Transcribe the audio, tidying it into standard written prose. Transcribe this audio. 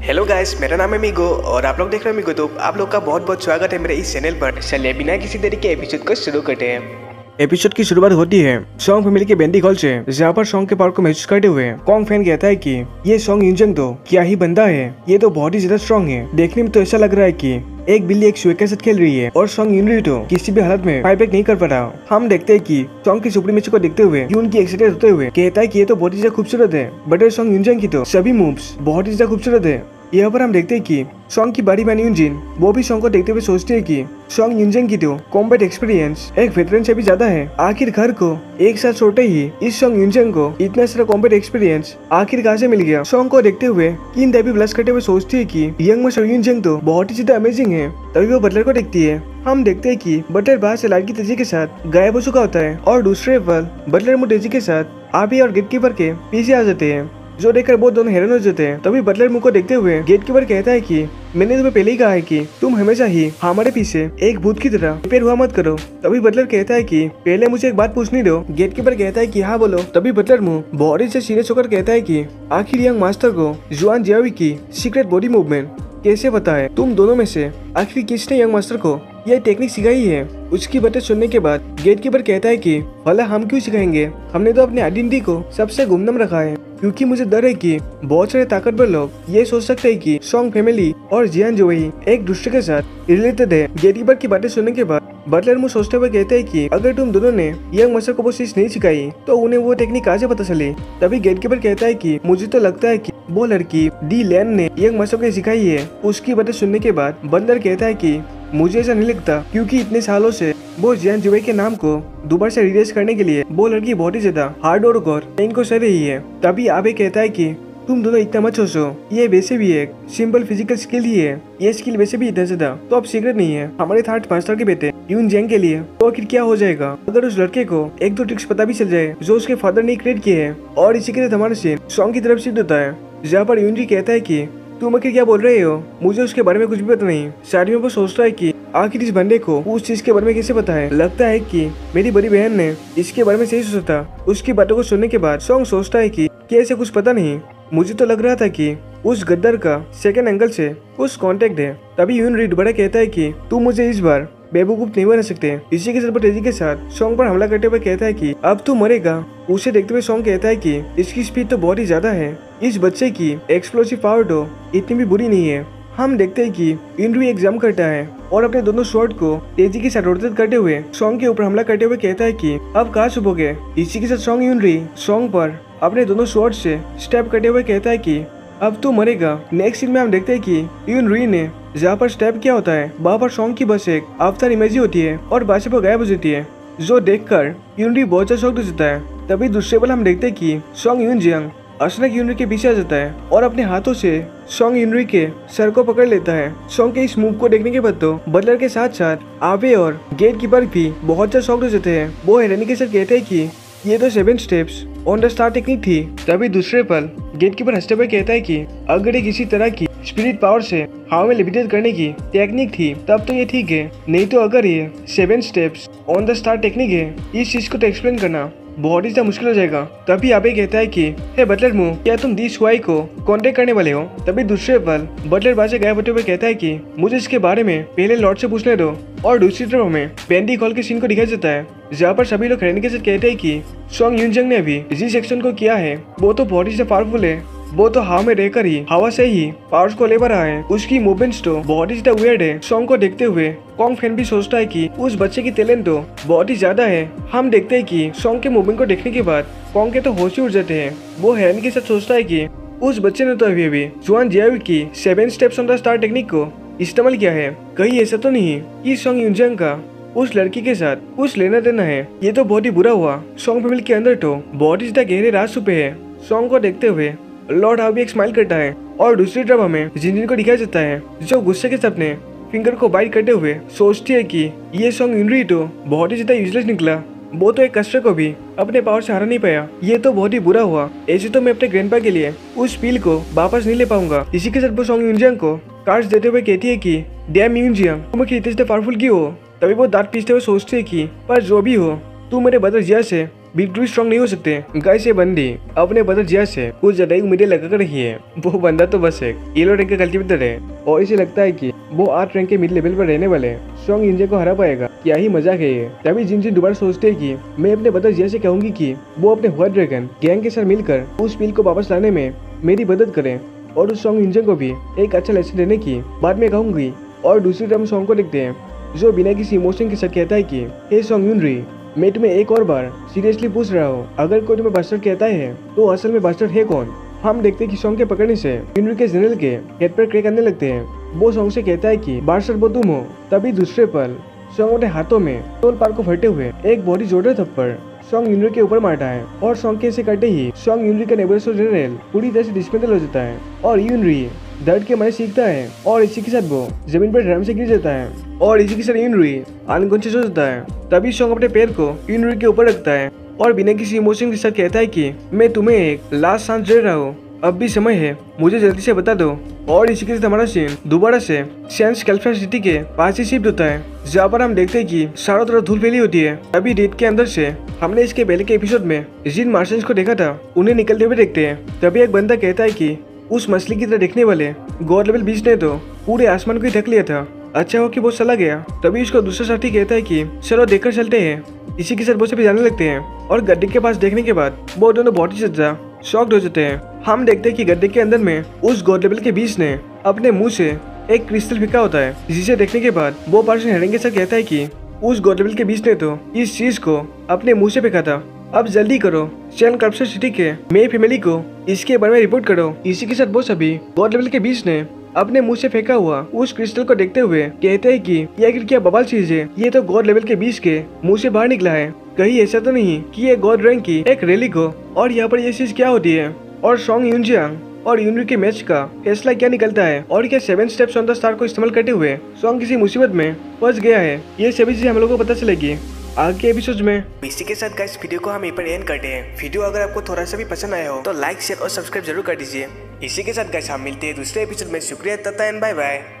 Hello guys, मेरा नाम है मीगो और आप लोग देख रहे हैं मीगो। तो आप लोग का बहुत बहुत स्वागत है मेरे इस चैनल पर। चलिए बिना किसी देरी के एपिसोड को शुरू करते हैं। एपिसोड की शुरुआत होती है सॉन्ग फैमिली के बैंडी हॉल से, जहाँ पर सॉन्ग के पावर को महसूस करते हुए कॉन्ग फैन कहता है कि ये सॉन्ग यूजंग तो क्या ही बंदा है, ये तो बहुत ही ज्यादा स्ट्रॉन्ग है। देखने में तो ऐसा लग रहा है कि एक बिल्ली एक शुए के साथ खेल रही है और सॉन्ग यूनरी तो किसी भी हालत में फाइट बैक नहीं कर पा रहा। हम देखते हैं कि सॉन्ग की सुप्रीमेसी को देखते हुए यून की एक्साइटेड होते हुए कहता है कि ये तो बहुत ही ज्यादा खूबसूरत है, बट सॉन्ग यूजंग की तो सभी मूव्स बहुत ही ज्यादा खूबसूरत है। यहाँ पर हम देखते हैं कि सॉन्ग की बड़ी बहन यूनजिन वो भी सॉन्ग को देखते हुए सोचती है कि सॉन्ग यूनजिन की तो कॉम्बैट एक्सपीरियंस एक वेटरन से भी ज्यादा है। आखिर घर को एक साथ छोड़ते ही इस सॉन्ग यूनजिन को इतना सारा कॉम्बैट एक्सपीरियंस आखिर कहाँ से मिल गया। सॉन्ग को देखते हुए किन देवी ब्लश करते हुए सोचती है कि यंग मास्टर यूनजिन तो बहुत ही ज्यादा अमेजिंग है। तभी वो बटलर को देखती है। हम देखते हैं कि बटलर बाहर से लाइट की तेजी के साथ गायब हो चुका होता है और दूसरे पल बटलर मुंह तेजी के साथ आबी और गेटकीपर के पीछे आ जाते हैं, जो देखकर वो दोनों हैरान हो जाते हैं। तभी बटलर मुंह को देखते हुए गेटकीपर कहता है कि मैंने तुम्हें पहले ही कहा है कि तुम हमेशा ही हमारे पीछे एक भूत की तरह प्रिपेयर हुआ मत करो। तभी बटलर कहता है कि पहले मुझे एक बात पूछनी दो। गेटकीपर कहता है कि हाँ बोलो। तभी बटलर मुंह बॉडी से सीरियस होकर कहता है कि आखिर यंग मास्टर को जुआन जियावी की सीक्रेट बॉडी मूवमेंट कैसे पता है? तुम दोनों में से आखिर किसने यंग मास्टर को यह टेक्निक सिखाई है? उसकी बातें सुनने के बाद गेटकीपर कहता है कि भला हम क्यों सिखाएंगे, हमने तो अपनी आइडेंटिटी को सबसे गुमनाम रखा है, क्योंकि मुझे डर है कि बहुत सारे ताकतवर लोग ये सोच सकते हैं कि सॉन्ग फैमिली और जियान जोई एक दूसरे के साथ रिलेटेड है। गेटकीपर की बातें सुनने के बाद बटलर मुझे सोचते हुए कहते हैं कि अगर तुम दोनों ने यंग मास्टर को वो चीज नहीं सिखाई तो उन्हें वो टेक्निक कहाँ से पता चली? तभी गेटकीपर कहता है कि मुझे तो लगता है कि वो लड़की डी लैन ने यंग मास्टर को सिखाई है। उसकी बातें सुनने के बाद बटलर कहता है कि मुझे ऐसा नहीं लगता, क्योंकि इतने सालों से वो जियान जुए के नाम को दोबारा से रिलीज करने के लिए वो लड़की बहुत ही ज्यादा हार्ड वर्क और इनको सह रही है। तभी आबे कहता है कि तुम दोनों इतना मत सोचो, ये वैसे भी एक सिंपल फिजिकल स्किल ही है, ये स्किल वैसे भी इतना ज्यादा तो अब सीक्रेट नहीं है हमारे थर्ड मास्टर के बेटे यून जेंग के लिए। तो आखिर क्या हो जाएगा अगर उस लड़के को एक दो ट्रिक्स पता भी चल जाए जो उसके फादर ने क्रिएट किए हैं? और इसी के साथ हमारा सीन सॉन्ग की तरफ शिफ्ट होता है, जहाँ पर यूनजी कहता है कि तुम आखिर क्या बोल रहे हो, मुझे उसके बारे में कुछ भी पता नहीं। साइड में वो सोचता है कि आखिर इस बंदे को उस चीज के बारे में कैसे पता है। लगता है कि मेरी बड़ी बहन ने इसके बारे में सही सोचा था। उसकी बातों को सुनने के बाद सॉन्ग सोचता है कि ऐसे कुछ पता नहीं, मुझे तो लग रहा था कि उस गद्दार का सेकंड एंगल से कुछ कांटेक्ट है। तभी यून रीड बड़ा कहता है कि तुम मुझे इस बार बेवकूफ नहीं बना सकते। इसी के साथ तेजी के साथ सॉन्ग पर हमला करते हुए कहता है कि अब तू मरेगा। उसे देखते हुए सॉन्ग कहता है कि इसकी स्पीड तो बहुत ही ज्यादा है, इस बच्चे की एक्सप्लोसिव पावर तो इतनी भी बुरी नहीं है। हम देखते हैं कि इंड्री एक जंप करता है और अपने दोनों शॉट को तेजी के साथ रोटेट करते हुए सॉन्ग के ऊपर हमला करते हुए कहता है कि अब कहाँ छुपोगे। इसी के साथ सॉन्ग यूनरी सॉन्ग पर अपने दोनों शॉट से स्टेप करते हुए कहता है कि अब तू मरेगा। नेक्स्ट सीन में हम देखते हैं कि यूनरी ने जहाँ पर स्टेप किया होता है वहाँ पर सॉन्ग की बस एक अवतार इमेज होती है और बासे पर गायब हो जाती है, जो देखकर यूनरी बहुत ज्यादा शॉक हो जाता है। तभी दूसरे पल हम देखते हैं कि सॉन्ग यूनजियांग अचानक यूनरी के पीछे आ जाता है और अपने हाथों से सॉन्ग यूनरी के सर को पकड़ लेता है। सॉन्ग के इस मूव को देखने के बाद तो बटलर के साथ साथ आबे और गेटकीपर भी बहुत ज्यादा शॉक हो जाते हैं। वो हैरानी के साथ कहते हैं कि ये तो 7 steps on the star technique थी। तभी दूसरे पल गेटकीपर हंसते हुए कहता है कि अगर ये किसी तरह की स्पिरिट पावर से हवा में लेविटेट करने की टेक्निक थी तब तो ये ठीक है, नहीं तो अगर ये 7 steps on the star technique है, इस चीज को तो एक्सप्लेन करना बहुत ही मुश्किल हो जाएगा। तभी आबे कहता है कि हे बटलर मुंह, क्या तुम दी शुआई को कांटेक्ट करने वाले हो? तभी दूसरे पल बटलर बाजे गायब होते हुए कहता है कि मुझे इसके बारे में पहले लॉर्ड से पूछने दो। और दूसरी तरफ हमें बैंडी हॉल के सीन को दिखाया जाता है, जहाँ पर सभी लोग हैरानी के साथ कहते हैं कि सॉन्ग यूनजंग ने अभी जी सेक्शन को किया है, वो तो बहुत ही पावरफुल है, वो तो हवा में रहकर ही हवा से ही पावर्स को ले रहा है, उसकी मूवमेंट्स तो बहुत ही ज्यादा वियर्ड है। सॉन्ग को देखते हुए कॉन्ग फैन भी सोचता है कि उस बच्चे की टैलेंट तो बहुत ही ज्यादा है। हम देखते हैं कि सॉन्ग के मूवमेंट को देखने के बाद कॉन्ग के तो होश ही उड़ जाते हैं। वो हैरानी के साथ सोचता है कि उस बच्चे ने तो अभी जुआन जियावी की 7 steps on the star technique को इस्तेमाल किया है। कहीं ऐसा तो नहीं कि सॉन्ग यूनजंग का उस लड़की के साथ कुछ लेना देना है? ये तो बहुत ही बुरा हुआ। सॉन्ग फैमिली के अंदर तो बहुत ही ज्यादा गहरे राज छुपे है। सॉन्ग को देखते हुए लॉर्ड हावी एक स्माइल करता है और दूसरी तरफ हमें जिनजिन को दिखाया जाता है, जो गुस्से के साथ अपने फिंगर को बाइट करते हुए सोचती है कि ये सॉन्ग यूनरी तो बहुत ही ज्यादा यूजलेस निकला, वो तो एक कस्टर को भी अपने पावर से हरा नहीं पाया, ये तो बहुत ही बुरा हुआ। ऐसे तो मैं अपने ग्रैंडपा के लिए उस पील को वापस नहीं ले पाऊंगा। इसी के साथ वो सॉन्ग यूनजियांग को कार्ड्स देते हुए कहती है कि डैम यूनजियांग, तुम इतने पावरफुल क्यों हो? तभी वो दांत पीसते हुए सोचती है कि पर जो भी हो, तू मेरे ब्रदर जिया से बिल्कुल स्ट्रॉन्ग नहीं हो सकते। गाइस ये बंदी अपने ब्रदर जिया से कुछ ज्यादा ही उम्मीदें लगा कर रही है। वो बंदा तो बस एक येलो रैंक का कल्टीवेटर है और इसे लगता है कि वो 8 रैंक के मिड लेवल पर रहने वाले स्ट्रॉन्ग इंजन को हरा पाएगा। क्या ही मजाक है ये। तभी जिनजिन दोबारा सोचते हैं कि मैं अपने ब्रदर जिया से कहूंगी कि वो अपने व्हाइट ड्रैगन गैंग के साथ मिलकर उस पील को वापस लाने में मेरी मदद करें और उस स्ट्रॉन्ग इंजन को भी एक अच्छा लेसन देने की बाद में कहूंगी। और दूसरी तरफ सॉन्ग को देखते हैं जो बिना किसी इमोशन के साथ कहता है कि हे सॉन्ग यूनरी, मैं तुम्हें एक और बार सीरियसली पूछ रहा हूँ, अगर कोई तुम्हें बास्टर्ड कहता है तो असल में बास्टर्ड है कौन। हम देखते हैं कि सॉन्ग के पकड़ने से यूनरी के जनरल के हेड पर क्रेक करने लगते हैं। वो सॉन्ग से कहता है कि बास्टर्ड वो तुम हो। तभी दूसरे पल सॉन्ग अपने हाथों में टोल पार को फटे हुए एक बॉडी जोड़े थप्पड़ सॉन्ग यूनरी के ऊपर मारता है और सॉन्ग के इसे करते ही सॉन्ग यूनरी का नेबरसो जनरल पूरी तरह से डिस्मेंटल हो जाता है और यूनरी दर्द के मारे सीखता है और इसी के साथ वो जमीन पर ड्रम से गिर जाता है और इसी के साथ यूनरी अनकॉन्शियस हो जाता है। तभी सॉन्ग अपने पैर को यूनरी के ऊपर रखता है और बिना किसी इमोशन के साथ कहता है कि मैं तुम्हें एक लास्ट सांस दे रहा हूँ, अब भी समय है, मुझे जल्दी से बता दो। और इसी के साथ हमारा सीन दोबारा से सेंस कैल्फर सिटी के पास ही शिफ्ट होता है जहाँ पर हम देखते हैं कि चारों तरफ धूल फैली होती है। अभी रेत के अंदर से हमने इसके पहले के एपिसोड में जिन मार्शंस को देखा था उन्हें निकलते हुए देखते हैं। तभी एक बंदा कहता है कि उस मछली की तरह दिखने वाले गॉड लेवल बीच ने तो पूरे आसमान को ही ढक लिया था, अच्छा हो कि वो चला गया। तभी उसका दूसरा साथी कहता है कि चलो देखकर चलते हैं। इसी के साथ वो सभी जाने लगते हैं और गड्ढे के पास देखने के बाद वो दोनों बहुत ही ज्यादा शॉक्ड हो जाते हैं। हम देखते हैं कि गड्ढे के अंदर में उस गॉड लेवल के बीच ने अपने मुंह से एक क्रिस्टल फेंका होता है, जिसे देखने के बाद वो पर्सन हेडिंग के साथ कहता है कि उस गॉड लेवल के बीच ने तो इस चीज को अपने मुंह से फेंका था, अब जल्दी करो, चैन कर्पसर सिटी के मेरी फैमिली को इसके बारे में रिपोर्ट करो। इसी के साथ वो सभी गॉड लेवल के बीच ने अपने मुंह से फेंका हुआ उस क्रिस्टल को देखते हुए कहते हैं कि यह क्या बवाल चीज है, ये तो गॉड लेवल के बीच के मुंह से बाहर निकला है, कहीं ऐसा तो नहीं कि ये गॉड रैंक की एक रैली को और यहाँ पर ये चीज क्या होती है। और सॉन्ग यूनजियांग और यूनरी के मैच का फैसला क्या निकलता है और क्या 7 स्टेप्स ऑन द स्टार को इस्तेमाल करते हुए सॉन्ग किसी मुसीबत में फंस गया है, ये सभी चीजें हम लोगों को पता चलेगी आगे के एपिसोड में। इसी के साथ गाइस वीडियो को हम यहीं पर एंड करते हैं। वीडियो अगर आपको थोड़ा सा भी पसंद आया हो तो लाइक शेयर और सब्सक्राइब जरूर कर दीजिए। इसी के साथ गाइस हम मिलते हैं दूसरे एपिसोड में। शुक्रिया, तथा एंड बाय बाय।